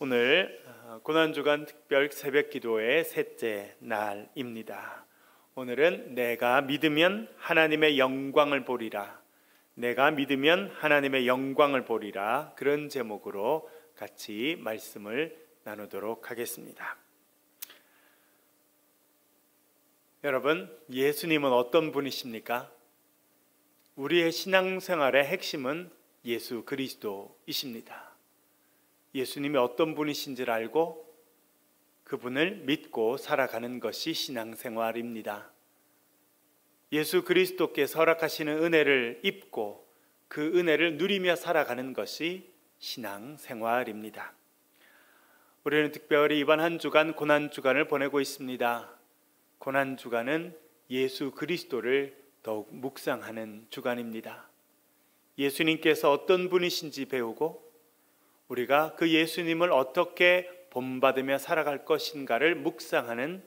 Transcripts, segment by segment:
오늘 고난주간 특별 새벽기도의 셋째 날입니다. 오늘은 내가 믿으면 하나님의 영광을 보리라, 내가 믿으면 하나님의 영광을 보리라, 그런 제목으로 같이 말씀을 나누도록 하겠습니다. 여러분, 예수님은 어떤 분이십니까? 우리의 신앙생활의 핵심은 예수 그리스도이십니다. 예수님이 어떤 분이신지를 알고 그분을 믿고 살아가는 것이 신앙생활입니다. 예수 그리스도께서 허락하시는 은혜를 입고 그 은혜를 누리며 살아가는 것이 신앙생활입니다. 우리는 특별히 이번 한 주간 고난주간을 보내고 있습니다. 고난주간은 예수 그리스도를 더욱 묵상하는 주간입니다. 예수님께서 어떤 분이신지 배우고 우리가 그 예수님을 어떻게 본받으며 살아갈 것인가를 묵상하는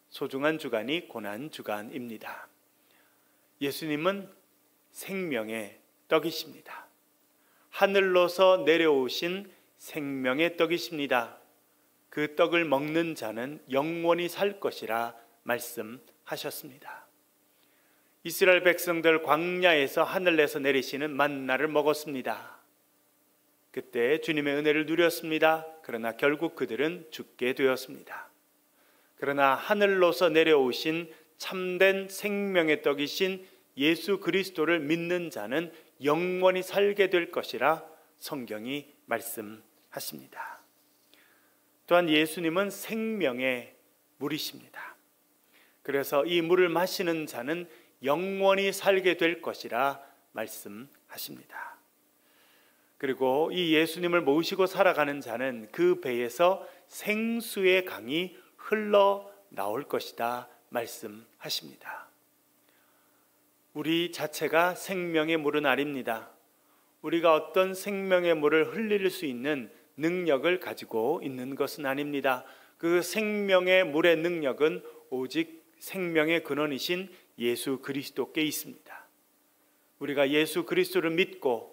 소중한 주간이 고난주간입니다. 예수님은 생명의 떡이십니다. 하늘로서 내려오신 생명의 떡이십니다. 그 떡을 먹는 자는 영원히 살 것이라 말씀하셨습니다. 이스라엘 백성들 광야에서 하늘에서 내리시는 만나를 먹었습니다. 그때 주님의 은혜를 누렸습니다. 그러나 결국 그들은 죽게 되었습니다. 그러나 하늘로서 내려오신 참된 생명의 떡이신 예수 그리스도를 믿는 자는 영원히 살게 될 것이라 성경이 말씀하십니다. 또한 예수님은 생명의 물이십니다. 그래서 이 물을 마시는 자는 영원히 살게 될 것이라 말씀하십니다. 그리고 이 예수님을 모시고 살아가는 자는 그 배에서 생수의 강이 흘러나올 것이다 말씀하십니다. 우리 자체가 생명의 물은 아닙니다. 우리가 어떤 생명의 물을 흘릴 수 있는 능력을 가지고 있는 것은 아닙니다. 그 생명의 물의 능력은 오직 생명의 근원이신 예수 그리스도께 있습니다. 우리가 예수 그리스도를 믿고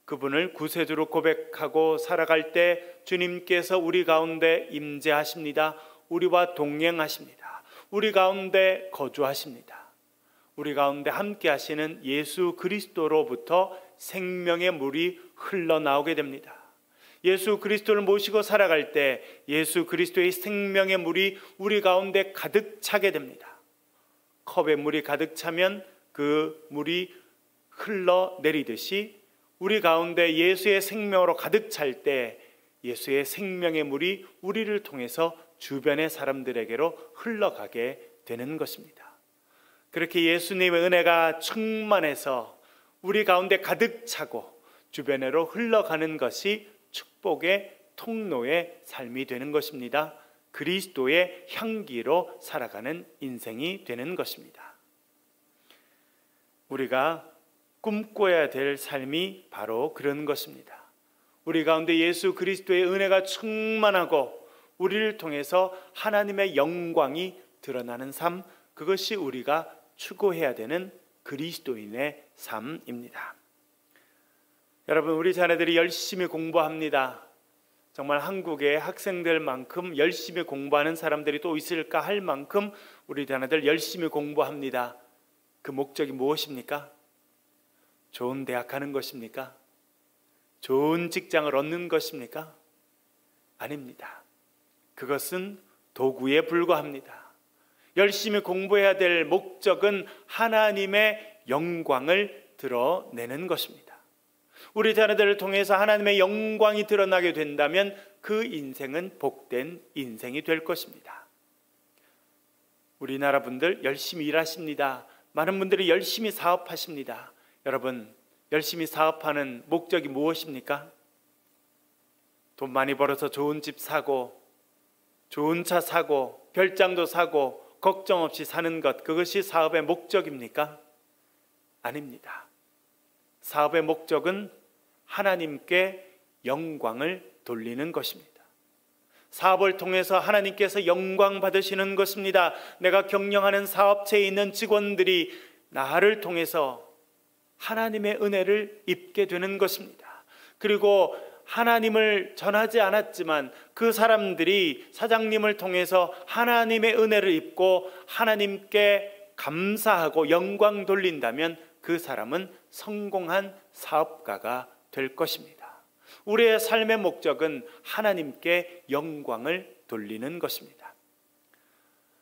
그분을 구세주로 고백하고 살아갈 때 주님께서 우리 가운데 임재하십니다. 우리와 동행하십니다. 우리 가운데 거주하십니다. 우리 가운데 함께 하시는 예수 그리스도로부터 생명의 물이 흘러나오게 됩니다. 예수 그리스도를 모시고 살아갈 때 예수 그리스도의 생명의 물이 우리 가운데 가득 차게 됩니다. 컵에 물이 가득 차면 그 물이 흘러내리듯이 우리 가운데 예수의 생명으로 가득 찰 때 예수의 생명의 물이 우리를 통해서 주변의 사람들에게로 흘러가게 되는 것입니다. 그렇게 예수님의 은혜가 충만해서 우리 가운데 가득 차고 주변으로 흘러가는 것이 축복의 통로의 삶이 되는 것입니다. 그리스도의 향기로 살아가는 인생이 되는 것입니다. 우리가 꿈꿔야 될 삶이 바로 그런 것입니다. 우리 가운데 예수 그리스도의 은혜가 충만하고 우리를 통해서 하나님의 영광이 드러나는 삶, 그것이 우리가 추구해야 되는 그리스도인의 삶입니다. 여러분, 우리 자녀들이 열심히 공부합니다. 정말 한국의 학생들만큼 열심히 공부하는 사람들이 또 있을까 할 만큼 우리 자녀들 열심히 공부합니다. 그 목적이 무엇입니까? 좋은 대학 가는 것입니까? 좋은 직장을 얻는 것입니까? 아닙니다. 그것은 도구에 불과합니다. 열심히 공부해야 될 목적은 하나님의 영광을 드러내는 것입니다. 우리 자녀들을 통해서 하나님의 영광이 드러나게 된다면 그 인생은 복된 인생이 될 것입니다. 우리나라 분들 열심히 일하십니다. 많은 분들이 열심히 사업하십니다. 여러분, 열심히 사업하는 목적이 무엇입니까? 돈 많이 벌어서 좋은 집 사고 좋은 차 사고 별장도 사고 걱정 없이 사는 것, 그것이 사업의 목적입니까? 아닙니다. 사업의 목적은 하나님께 영광을 돌리는 것입니다. 사업을 통해서 하나님께서 영광 받으시는 것입니다. 내가 경영하는 사업체에 있는 직원들이 나를 통해서 하나님의 은혜를 입게 되는 것입니다. 그리고 하나님을 전하지 않았지만 그 사람들이 사장님을 통해서 하나님의 은혜를 입고 하나님께 감사하고 영광 돌린다면 그 사람은 성공한 사업가가 될 것입니다. 우리의 삶의 목적은 하나님께 영광을 돌리는 것입니다.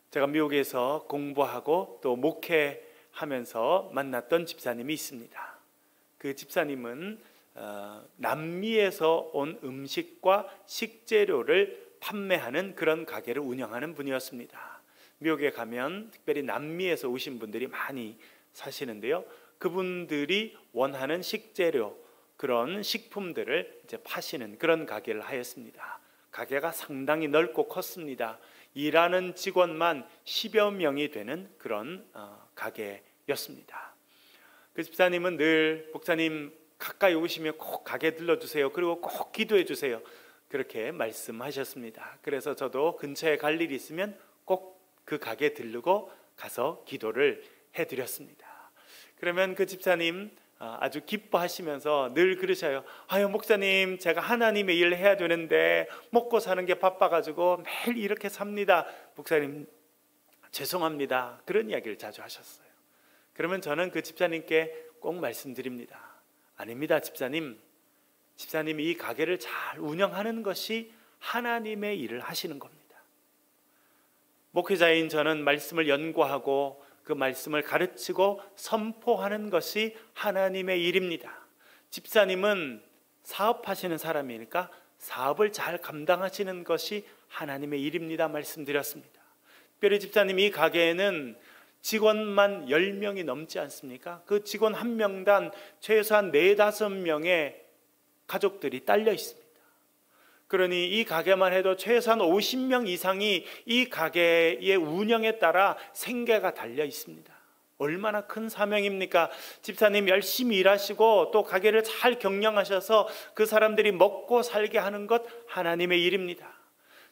제가 미국에서 공부하고 또 목회하면서 만났던 집사님이 있습니다. 그 집사님은 남미에서 온 음식과 식재료를 판매하는 그런 가게를 운영하는 분이었습니다. 미국에 가면 특별히 남미에서 오신 분들이 많이 사시는데요, 그분들이 원하는 식재료, 그런 식품들을 이제 파시는 그런 가게를 하였습니다. 가게가 상당히 넓고 컸습니다. 일하는 직원만 10여 명이 되는 그런 가게였습니다. 그 집사님은 늘 목사님 가까이 오시면 꼭 가게 들러주세요. 그리고 꼭 기도해 주세요. 그렇게 말씀하셨습니다. 그래서 저도 근처에 갈 일이 있으면 꼭 그 가게 들르고 가서 기도를 해드렸습니다. 그러면 그 집사님 아주 기뻐하시면서 늘 그러셔요. 아유 목사님, 제가 하나님의 일을 해야 되는데 먹고 사는 게 바빠가지고 매일 이렇게 삽니다. 목사님 죄송합니다. 그런 이야기를 자주 하셨어요. 그러면 저는 그 집사님께 꼭 말씀드립니다. 아닙니다 집사님. 집사님이 이 가게를 잘 운영하는 것이 하나님의 일을 하시는 겁니다. 목회자인 저는 말씀을 연구하고 그 말씀을 가르치고 선포하는 것이 하나님의 일입니다. 집사님은 사업하시는 사람이니까 사업을 잘 감당하시는 것이 하나님의 일입니다 말씀드렸습니다. 특별히 집사님이 이 가게에는 직원만 10명이 넘지 않습니까? 그 직원 한 명당 최소한 4-5명의 가족들이 딸려 있습니다. 그러니 이 가게만 해도 최소한 50명 이상이 이 가게의 운영에 따라 생계가 달려 있습니다. 얼마나 큰 사명입니까? 집사님 열심히 일하시고 또 가게를 잘 경영하셔서 그 사람들이 먹고 살게 하는 것 하나님의 일입니다.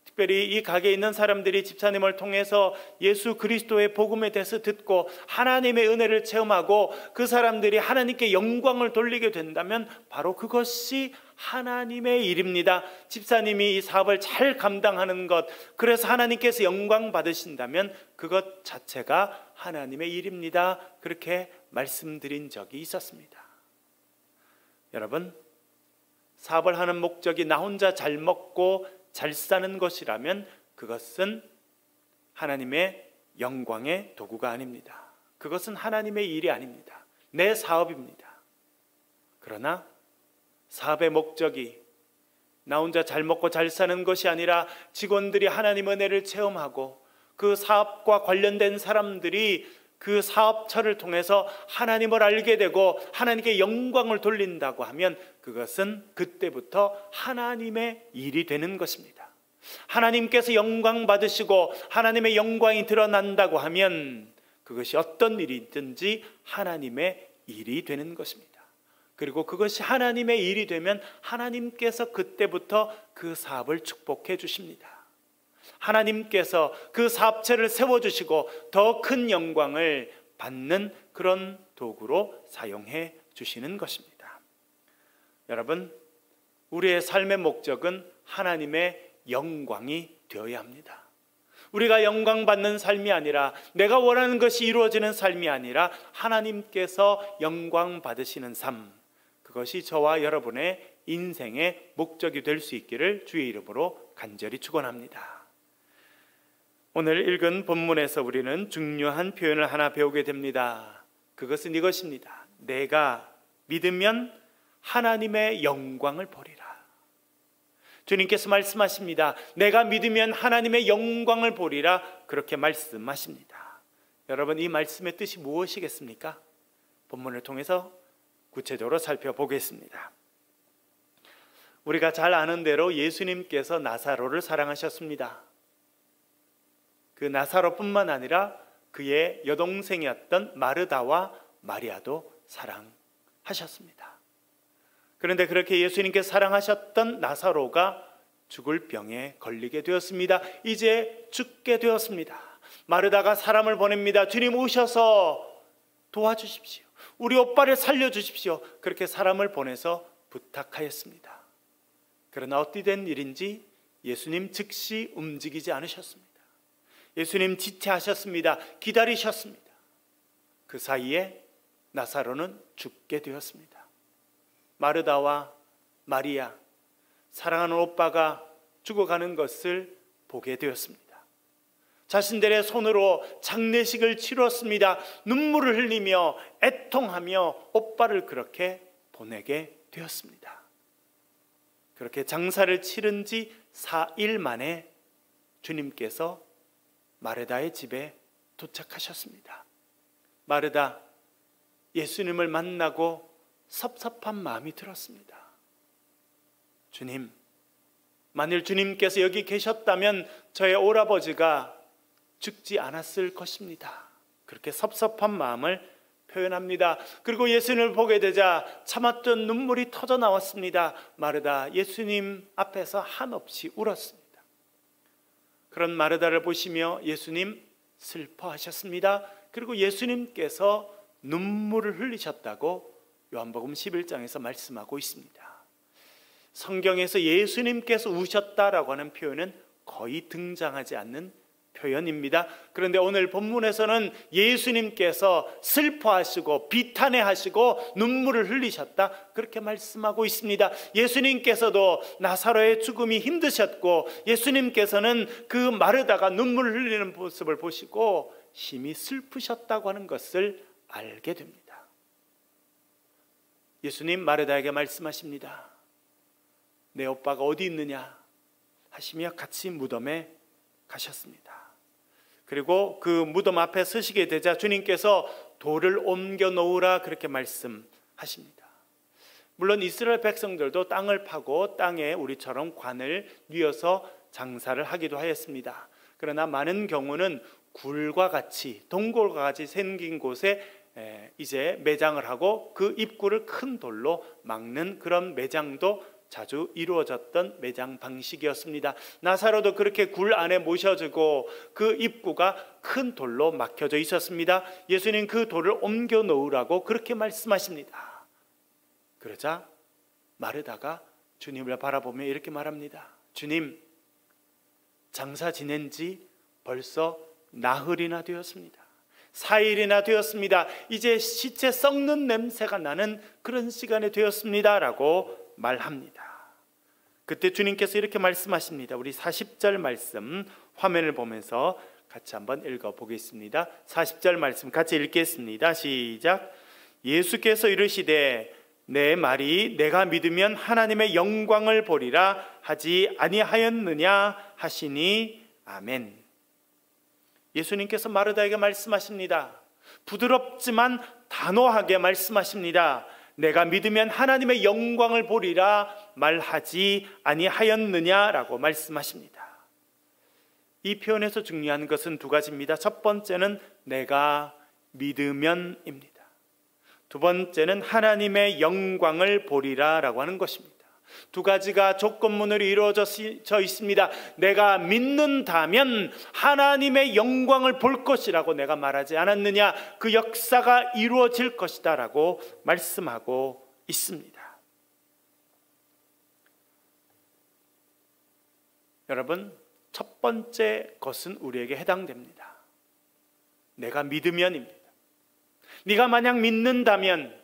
특별히 이 가게에 있는 사람들이 집사님을 통해서 예수 그리스도의 복음에 대해서 듣고 하나님의 은혜를 체험하고 그 사람들이 하나님께 영광을 돌리게 된다면 바로 그것이 하나님의 일입니다. 집사님이 이 사업을 잘 감당하는 것, 그래서 하나님께서 영광 받으신다면 그것 자체가 하나님의 일입니다. 그렇게 말씀드린 적이 있었습니다. 여러분, 사업을 하는 목적이 나 혼자 잘 먹고 잘 사는 것이라면 그것은 하나님의 영광의 도구가 아닙니다. 그것은 하나님의 일이 아닙니다. 내 사업입니다. 그러나 사업의 목적이 나 혼자 잘 먹고 잘 사는 것이 아니라 직원들이 하나님의 은혜를 체험하고 그 사업과 관련된 사람들이 그 사업처를 통해서 하나님을 알게 되고 하나님께 영광을 돌린다고 하면 그것은 그때부터 하나님의 일이 되는 것입니다. 하나님께서 영광 받으시고 하나님의 영광이 드러난다고 하면 그것이 어떤 일이든지 하나님의 일이 되는 것입니다. 그리고 그것이 하나님의 일이 되면 하나님께서 그때부터 그 사업을 축복해 주십니다. 하나님께서 그 사업체를 세워주시고 더 큰 영광을 받는 그런 도구로 사용해 주시는 것입니다. 여러분, 우리의 삶의 목적은 하나님의 영광이 되어야 합니다. 우리가 영광 받는 삶이 아니라 내가 원하는 것이 이루어지는 삶이 아니라 하나님께서 영광 받으시는 삶, 그것이 저와 여러분의 인생의 목적이 될 수 있기를 주의 이름으로 간절히 축원합니다. 오늘 읽은 본문에서 우리는 중요한 표현을 하나 배우게 됩니다. 그것은 이것입니다. 내가 믿으면 하나님의 영광을 보리라. 주님께서 말씀하십니다. 내가 믿으면 하나님의 영광을 보리라. 그렇게 말씀하십니다. 여러분, 이 말씀의 뜻이 무엇이겠습니까? 본문을 통해서 구체적으로 살펴보겠습니다. 우리가 잘 아는 대로 예수님께서 나사로를 사랑하셨습니다. 그 나사로뿐만 아니라 그의 여동생이었던 마르다와 마리아도 사랑하셨습니다. 그런데 그렇게 예수님께서 사랑하셨던 나사로가 죽을 병에 걸리게 되었습니다. 이제 죽게 되었습니다. 마르다가 사람을 보냅니다. 주님 오셔서 도와주십시오. 우리 오빠를 살려주십시오. 그렇게 사람을 보내서 부탁하였습니다. 그러나 어찌 된 일인지 예수님 즉시 움직이지 않으셨습니다. 예수님 지체하셨습니다. 기다리셨습니다. 그 사이에 나사로는 죽게 되었습니다. 마르다와 마리아, 사랑하는 오빠가 죽어가는 것을 보게 되었습니다. 자신들의 손으로 장례식을 치렀습니다. 눈물을 흘리며 애통하며 오빠를 그렇게 보내게 되었습니다. 그렇게 장사를 치른 지 4일 만에 주님께서 마르다의 집에 도착하셨습니다. 마르다, 예수님을 만나고 섭섭한 마음이 들었습니다. 주님, 만일 주님께서 여기 계셨다면 저의 오라버지가 죽지 않았을 것입니다. 그렇게 섭섭한 마음을 표현합니다. 그리고 예수님을 보게 되자 참았던 눈물이 터져 나왔습니다. 마르다, 예수님 앞에서 한없이 울었습니다. 그런 마르다를 보시며 예수님 슬퍼하셨습니다. 그리고 예수님께서 눈물을 흘리셨다고 요한복음 11장에서 말씀하고 있습니다. 성경에서 예수님께서 우셨다라고 하는 표현은 거의 등장하지 않는 표현입니다. 그런데 오늘 본문에서는 예수님께서 슬퍼하시고 비탄해하시고 눈물을 흘리셨다, 그렇게 말씀하고 있습니다. 예수님께서도 나사로의 죽음이 힘드셨고 예수님께서는 그 마르다가 눈물을 흘리는 모습을 보시고 심히 슬프셨다고 하는 것을 알게 됩니다. 예수님 마르다에게 말씀하십니다. 내 오빠가 어디 있느냐 하시며 같이 무덤에 가셨습니다. 그리고 그 무덤 앞에 서시게 되자 주님께서 돌을 옮겨 놓으라 그렇게 말씀하십니다. 물론 이스라엘 백성들도 땅을 파고 땅에 우리처럼 관을 뉘어서 장사를 하기도 하였습니다. 그러나 많은 경우는 굴과 같이 동굴과 같이 생긴 곳에 이제 매장을 하고 그 입구를 큰 돌로 막는 그런 매장도 자주 이루어졌던 매장 방식이었습니다. 나사로도 그렇게 굴 안에 모셔지고 그 입구가 큰 돌로 막혀져 있었습니다. 예수님 그 돌을 옮겨 놓으라고 그렇게 말씀하십니다. 그러자 마르다가 주님을 바라보며 이렇게 말합니다. 주님, 장사 지낸 지 벌써 나흘이나 되었습니다. 4일이나 되었습니다. 이제 시체 썩는 냄새가 나는 그런 시간이 되었습니다 라고 말합니다. 그때 주님께서 이렇게 말씀하십니다. 우리 40절 말씀 화면을 보면서 같이 한번 읽어보겠습니다. 40절 말씀 같이 읽겠습니다. 시작. 예수께서 이르시되 내 말이 내가 믿으면 하나님의 영광을 보리라 하지 아니하였느냐 하시니 아멘. 예수님께서 마르다에게 말씀하십니다. 부드럽지만 단호하게 말씀하십니다. 내가 믿으면 하나님의 영광을 보리라 말하지 아니하였느냐라고 말씀하십니다. 이 표현에서 중요한 것은 두 가지입니다. 첫 번째는 내가 믿으면입니다. 두 번째는 하나님의 영광을 보리라라고 하는 것입니다. 두 가지가 조건문으로 이루어져 있습니다. 내가 믿는다면 하나님의 영광을 볼 것이라고 내가 말하지 않았느냐, 그 역사가 이루어질 것이다 라고 말씀하고 있습니다. 여러분, 첫 번째 것은 우리에게 해당됩니다. 내가 믿으면입니다. 네가 만약 믿는다면,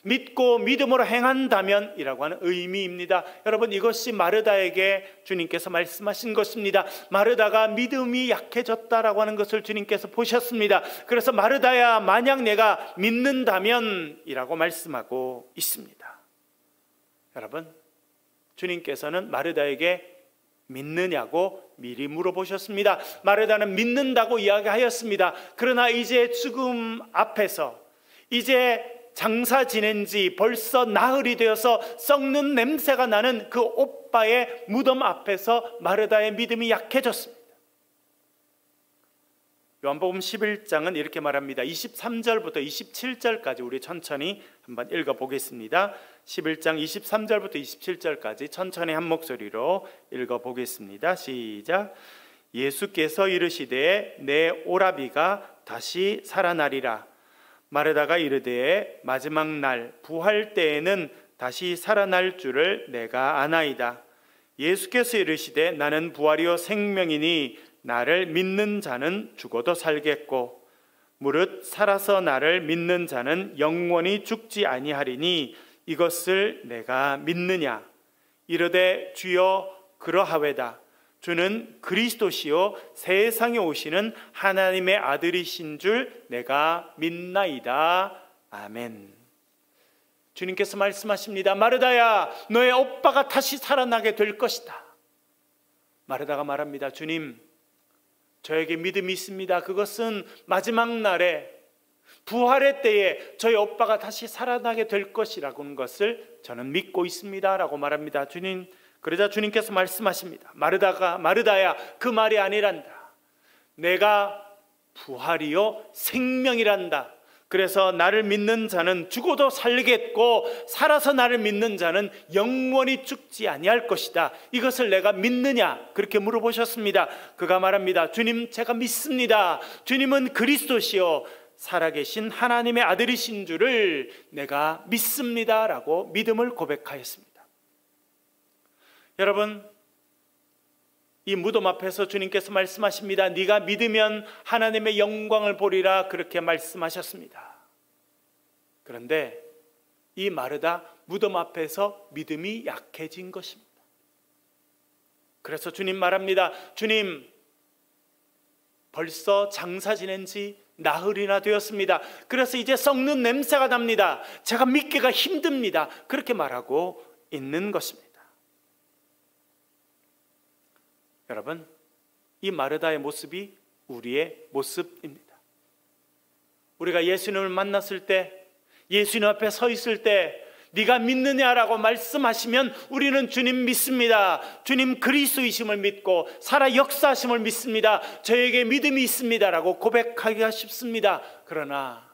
믿고 믿음으로 행한다면 이라고 하는 의미입니다. 여러분, 이것이 마르다에게 주님께서 말씀하신 것입니다. 마르다가 믿음이 약해졌다라고 하는 것을 주님께서 보셨습니다. 그래서 마르다야, 만약 내가 믿는다면 이라고 말씀하고 있습니다. 여러분, 주님께서는 마르다에게 믿느냐고 미리 물어보셨습니다. 마르다는 믿는다고 이야기하였습니다. 그러나 이제 죽음 앞에서, 이제 장사 지낸 지 벌써 나흘이 되어서 썩는 냄새가 나는 그 오빠의 무덤 앞에서 마르다의 믿음이 약해졌습니다. 요한복음 11장은 이렇게 말합니다. 23절부터 27절까지 우리 천천히 한번 읽어보겠습니다. 11장 23절부터 27절까지 천천히 한 목소리로 읽어보겠습니다. 시작. 예수께서 이르시되 내 오라비가 다시 살아나리라. 마르다가 이르되 마지막 날 부활 때에는 다시 살아날 줄을 내가 아나이다. 예수께서 이르시되 나는 부활이요 생명이니 나를 믿는 자는 죽어도 살겠고 무릇 살아서 나를 믿는 자는 영원히 죽지 아니하리니 이것을 내가 믿느냐. 이르되 주여 그러하외다. 주는 그리스도시요 세상에 오시는 하나님의 아들이신 줄 내가 믿나이다. 아멘. 주님께서 말씀하십니다. 마르다야, 너의 오빠가 다시 살아나게 될 것이다. 마르다가 말합니다. 주님, 저에게 믿음이 있습니다. 그것은 마지막 날에 부활의 때에 저희 오빠가 다시 살아나게 될 것이라는 것을 저는 믿고 있습니다 라고 말합니다. 주님, 그러자 주님께서 말씀하십니다. 마르다야, 그 말이 아니란다. 내가 부활이요 생명이란다. 그래서 나를 믿는 자는 죽어도 살겠고 살아서 나를 믿는 자는 영원히 죽지 아니할 것이다. 이것을 내가 믿느냐? 그렇게 물어보셨습니다. 그가 말합니다. 주님, 제가 믿습니다. 주님은 그리스도시요 살아계신 하나님의 아들이신 줄을 내가 믿습니다 라고 믿음을 고백하였습니다. 여러분, 이 무덤 앞에서 주님께서 말씀하십니다. 네가 믿으면 하나님의 영광을 보리라 그렇게 말씀하셨습니다. 그런데 이 마르다 무덤 앞에서 믿음이 약해진 것입니다. 그래서 주님 말합니다. 주님, 벌써 장사 지낸 지 나흘이나 되었습니다. 그래서 이제 썩는 냄새가 납니다. 제가 믿기가 힘듭니다. 그렇게 말하고 있는 것입니다. 여러분, 이 마르다의 모습이 우리의 모습입니다. 우리가 예수님을 만났을 때, 예수님 앞에 서 있을 때 네가 믿느냐라고 말씀하시면 우리는 주님 믿습니다. 주님 그리스도이심을 믿고 살아 역사하심을 믿습니다. 저에게 믿음이 있습니다라고 고백하기가 쉽습니다. 그러나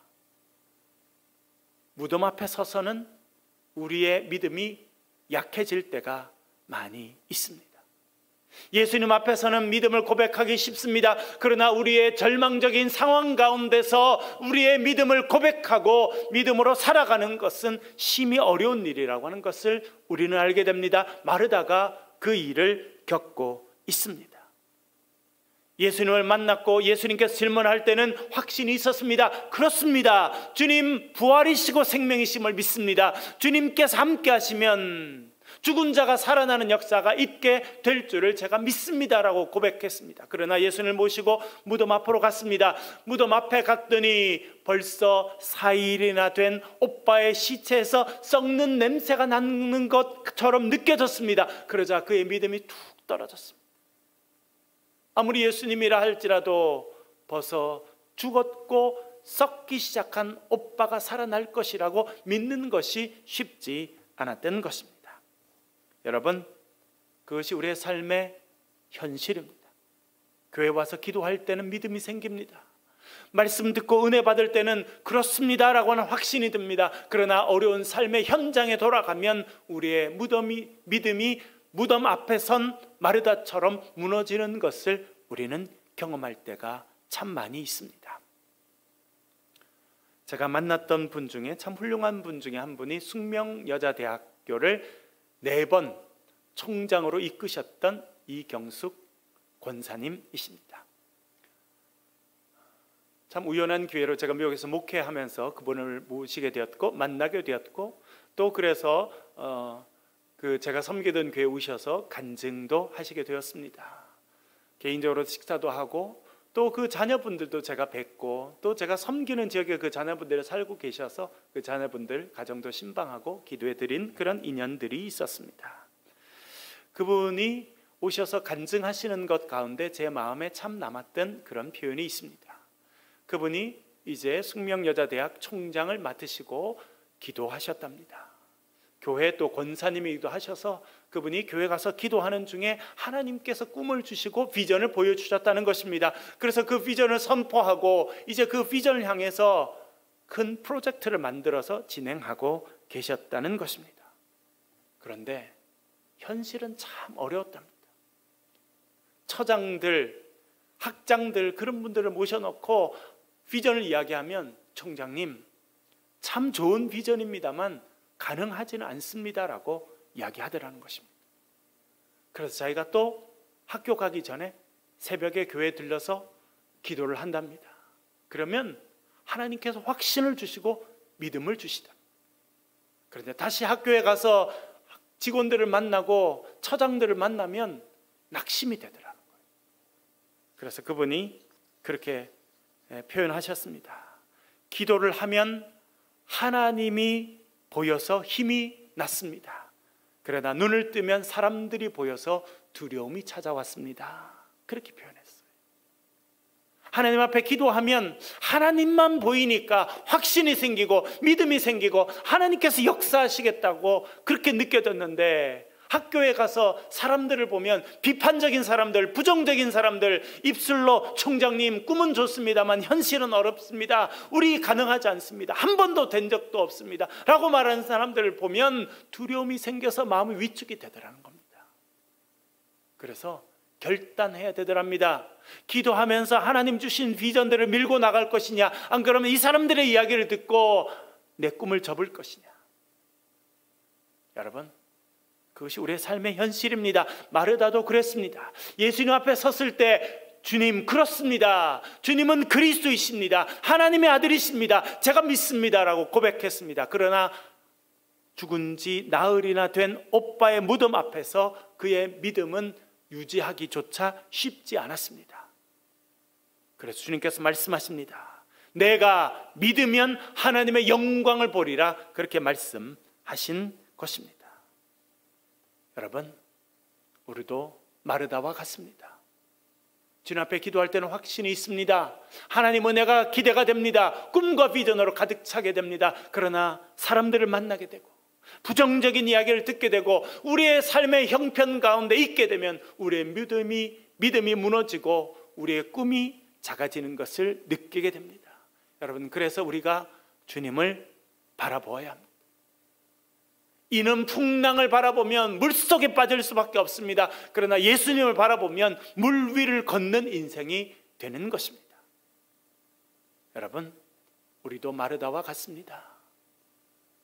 무덤 앞에 서서는 우리의 믿음이 약해질 때가 많이 있습니다. 예수님 앞에서는 믿음을 고백하기 쉽습니다. 그러나 우리의 절망적인 상황 가운데서 우리의 믿음을 고백하고 믿음으로 살아가는 것은 심히 어려운 일이라고 하는 것을 우리는 알게 됩니다. 마르다가 그 일을 겪고 있습니다. 예수님을 만났고 예수님께서 질문할 때는 확신이 있었습니다. 그렇습니다. 주님 부활이시고 생명이심을 믿습니다. 주님께서 함께 하시면 죽은 자가 살아나는 역사가 있게 될 줄을 제가 믿습니다라고 고백했습니다. 그러나 예수님을 모시고 무덤 앞으로 갔습니다. 무덤 앞에 갔더니 벌써 4일이나 된 오빠의 시체에서 썩는 냄새가 나는 것처럼 느껴졌습니다. 그러자 그의 믿음이 툭 떨어졌습니다. 아무리 예수님이라 할지라도 벌써 죽었고 썩기 시작한 오빠가 살아날 것이라고 믿는 것이 쉽지 않았던 것입니다. 여러분, 그것이 우리의 삶의 현실입니다. 교회 와서 기도할 때는 믿음이 생깁니다. 말씀 듣고 은혜 받을 때는 그렇습니다라고 하는 확신이 듭니다. 그러나 어려운 삶의 현장에 돌아가면 우리의 믿음이 무덤 앞에 선 마르다처럼 무너지는 것을 우리는 경험할 때가 참 많이 있습니다. 제가 만났던 분 중에 참 훌륭한 분 중에 한 분이 숙명여자대학교를 4번 총장으로 이끄셨던 이경숙 권사님이십니다. 참 우연한 기회로 제가 미국에서 목회하면서 그분을 모시게 되었고 만나게 되었고 또 그래서 제가 섬기던 교회에 오셔서 간증도 하시게 되었습니다. 개인적으로 식사도 하고 또 그 자녀분들도 제가 뵙고 또 제가 섬기는 지역에 그 자녀분들이 살고 계셔서 그 자녀분들 가정도 신방하고 기도해 드린 그런 인연들이 있었습니다. 그분이 오셔서 간증하시는 것 가운데 제 마음에 참 남았던 그런 표현이 있습니다. 그분이 이제 숙명여자대학 총장을 맡으시고 기도하셨답니다. 교회 또 권사님이기도 하셔서 그분이 교회 가서 기도하는 중에 하나님께서 꿈을 주시고 비전을 보여주셨다는 것입니다. 그래서 그 비전을 선포하고 이제 그 비전을 향해서 큰 프로젝트를 만들어서 진행하고 계셨다는 것입니다. 그런데 현실은 참 어려웠답니다. 처장들, 학장들 그런 분들을 모셔놓고 비전을 이야기하면 총장님 참 좋은 비전입니다만 가능하지는 않습니다라고 이야기하더라는 것입니다. 그래서 자기가 또 학교 가기 전에 새벽에 교회에 들러서 기도를 한답니다. 그러면 하나님께서 확신을 주시고 믿음을 주시다. 그런데 다시 학교에 가서 직원들을 만나고 처장들을 만나면 낙심이 되더라는 거예요. 그래서 그분이 그렇게 표현하셨습니다. 기도를 하면 하나님이 보여서 힘이 났습니다. 그러나 눈을 뜨면 사람들이 보여서 두려움이 찾아왔습니다. 그렇게 표현했어요. 하나님 앞에 기도하면 하나님만 보이니까 확신이 생기고 믿음이 생기고 하나님께서 역사하시겠다고 그렇게 느껴졌는데, 학교에 가서 사람들을 보면 비판적인 사람들, 부정적인 사람들, 입술로 총장님 꿈은 좋습니다만 현실은 어렵습니다, 우리 가능하지 않습니다, 한 번도 된 적도 없습니다 라고 말하는 사람들을 보면 두려움이 생겨서 마음이 위축이 되더라는 겁니다. 그래서 결단해야 되더랍니다. 기도하면서 하나님 주신 비전들을 밀고 나갈 것이냐, 안 그러면 이 사람들의 이야기를 듣고 내 꿈을 접을 것이냐. 여러분, 그것이 우리의 삶의 현실입니다. 마르다도 그랬습니다. 예수님 앞에 섰을 때 주님 그렇습니다, 주님은 그리스도이십니다, 하나님의 아들이십니다, 제가 믿습니다라고 고백했습니다. 그러나 죽은 지 나흘이나 된 오빠의 무덤 앞에서 그의 믿음은 유지하기조차 쉽지 않았습니다. 그래서 주님께서 말씀하십니다. 내가 믿으면 하나님의 영광을 보리라, 그렇게 말씀하신 것입니다. 여러분, 우리도 마르다와 같습니다. 주님 앞에 기도할 때는 확신이 있습니다. 하나님 은혜가 기대가 됩니다. 꿈과 비전으로 가득 차게 됩니다. 그러나 사람들을 만나게 되고 부정적인 이야기를 듣게 되고 우리의 삶의 형편 가운데 있게 되면 우리의 믿음이 무너지고 우리의 꿈이 작아지는 것을 느끼게 됩니다. 여러분, 그래서 우리가 주님을 바라보아야 합니다. 이는 풍랑을 바라보면 물속에 빠질 수밖에 없습니다. 그러나 예수님을 바라보면 물 위를 걷는 인생이 되는 것입니다. 여러분, 우리도 마르다와 같습니다.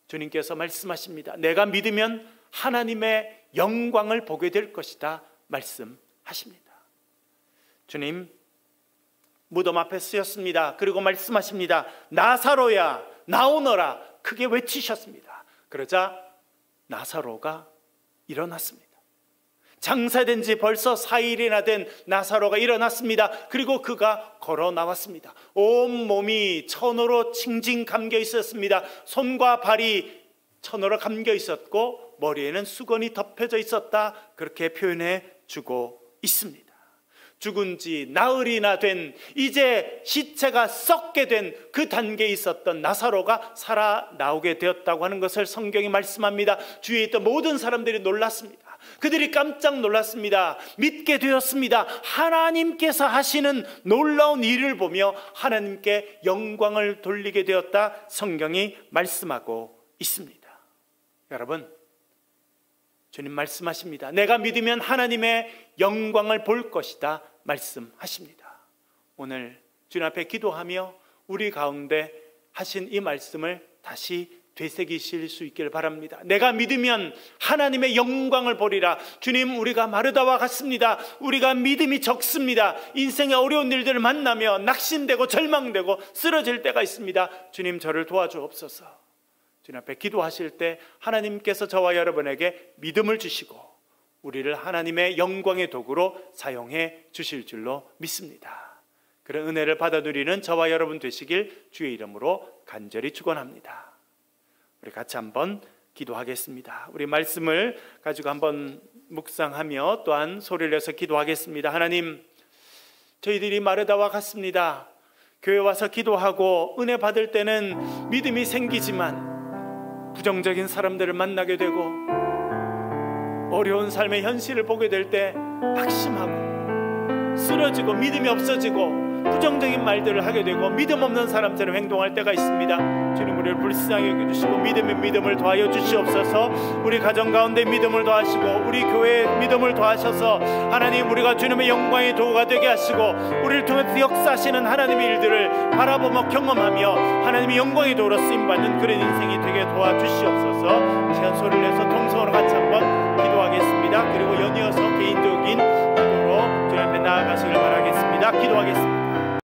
주님께서 말씀하십니다. 내가 믿으면 하나님의 영광을 보게 될 것이다 말씀하십니다. 주님 무덤 앞에 쓰였습니다. 그리고 말씀하십니다. 나사로야 나오너라, 크게 외치셨습니다. 그러자 나사로가 일어났습니다. 장사된 지 벌써 4일이나 된 나사로가 일어났습니다. 그리고 그가 걸어 나왔습니다. 온 몸이 천으로 칭칭 감겨 있었습니다. 손과 발이 천으로 감겨 있었고 머리에는 수건이 덮여져 있었다, 그렇게 표현해 주고 있습니다. 죽은 지 나흘이나 된, 이제 시체가 썩게 된 그 단계에 있었던 나사로가 살아나오게 되었다고 하는 것을 성경이 말씀합니다. 주위에 있던 모든 사람들이 놀랐습니다. 그들이 깜짝 놀랐습니다. 믿게 되었습니다. 하나님께서 하시는 놀라운 일을 보며 하나님께 영광을 돌리게 되었다, 성경이 말씀하고 있습니다. 여러분, 주님 말씀하십니다. 내가 믿으면 하나님의 영광을 볼 것이다 말씀하십니다. 오늘 주님 앞에 기도하며 우리 가운데 하신 이 말씀을 다시 되새기실 수 있기를 바랍니다. 내가 믿으면 하나님의 영광을 보리라. 주님, 우리가 마르다와 같습니다. 우리가 믿음이 적습니다. 인생의 어려운 일들을 만나며 낙심되고 절망되고 쓰러질 때가 있습니다. 주님, 저를 도와주옵소서. 주님 앞에 기도하실 때 하나님께서 저와 여러분에게 믿음을 주시고 우리를 하나님의 영광의 도구로 사용해 주실 줄로 믿습니다. 그런 은혜를 받아 누리는 저와 여러분 되시길 주의 이름으로 간절히 축원합니다. 우리 같이 한번 기도하겠습니다. 우리 말씀을 가지고 한번 묵상하며 또한 소리를 내서 기도하겠습니다. 하나님, 저희들이 마르다와 같습니다. 교회 와서 기도하고 은혜 받을 때는 믿음이 생기지만 부정적인 사람들을 만나게 되고 어려운 삶의 현실을 보게 될 때 낙심하고 쓰러지고 믿음이 없어지고 부정적인 말들을 하게 되고 믿음 없는 사람처럼 행동할 때가 있습니다. 주님 우리를 불쌍히 여겨주시고 믿음의 믿음을 더하여 주시옵소서. 우리 가정 가운데 믿음을 더하시고 우리 교회에 믿음을 더하셔서 하나님 우리가 주님의 영광의 도구가 되게 하시고 우리를 통해서 역사하시는 하나님의 일들을 바라보며 경험하며 하나님의 영광의 도구로 쓰임받는 그런 인생이 되게 도와주시옵소서. 시간 소리를 내서 통성으로 같이 한번 기도하겠습니다. 그리고 연이어서 개인적인 기도로 주님 앞에 나아가시길 바라겠습니다. 기도하겠습니다.